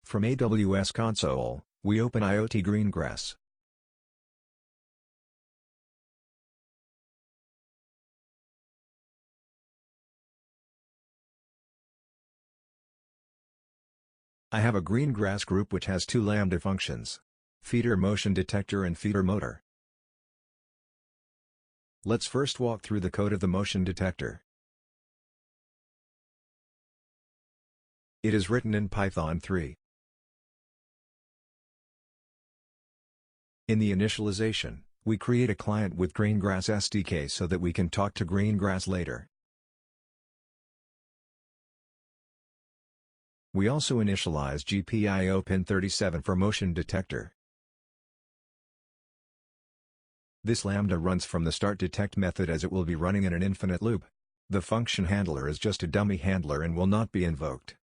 From AWS console, we open IoT Greengrass. I have a Greengrass group which has two Lambda functions: feeder motion detector and feeder motor. Let's first walk through the code of the motion detector. It is written in Python 3. In the initialization, we create a client with Greengrass SDK so that we can talk to Greengrass later. We also initialize GPIO pin 37 for motion detector. This Lambda runs from the startDetect method as it will be running in an infinite loop. The function handler is just a dummy handler and will not be invoked.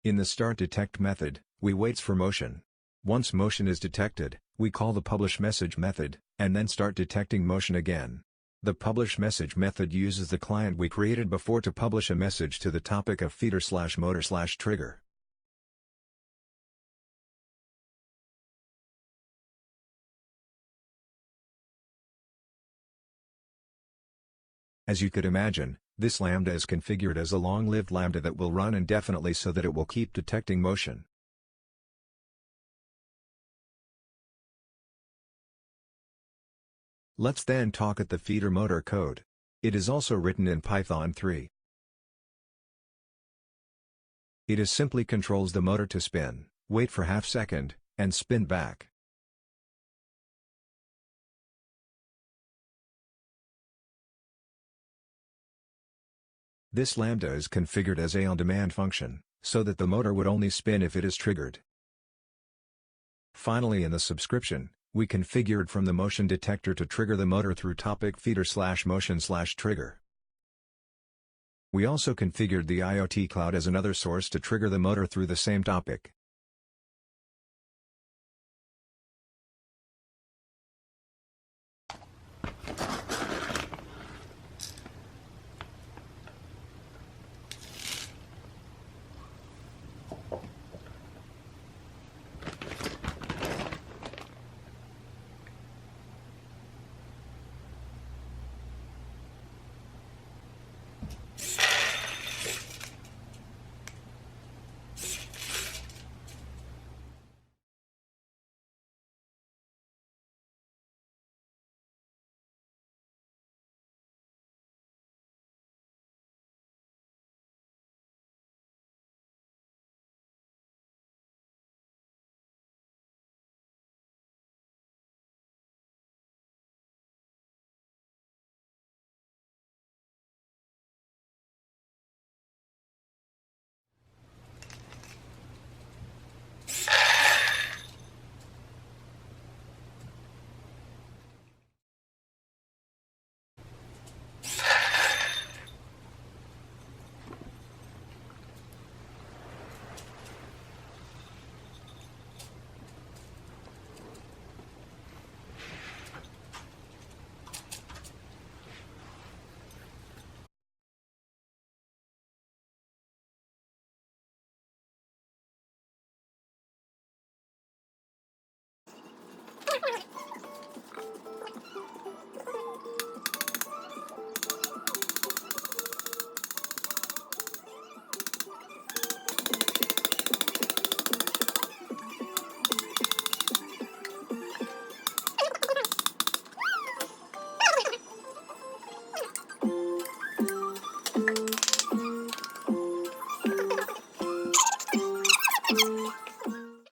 In the startDetect method, we waits for motion. Once motion is detected, we call the publish message method, and then start detecting motion again. The publish message method uses the client we created before to publish a message to the topic of feeder/motor/trigger. As you could imagine, this Lambda is configured as a long-lived Lambda that will run indefinitely so that it will keep detecting motion. Let's then talk at the feeder motor code. It is also written in Python 3. It is simply controls the motor to spin, wait for half second, and spin back. This Lambda is configured as a on-demand function, so that the motor would only spin if it is triggered. Finally, in the subscription, we configured from the motion detector to trigger the motor through topic feeder/motion/trigger. We also configured the IoT cloud as another source to trigger the motor through the same topic.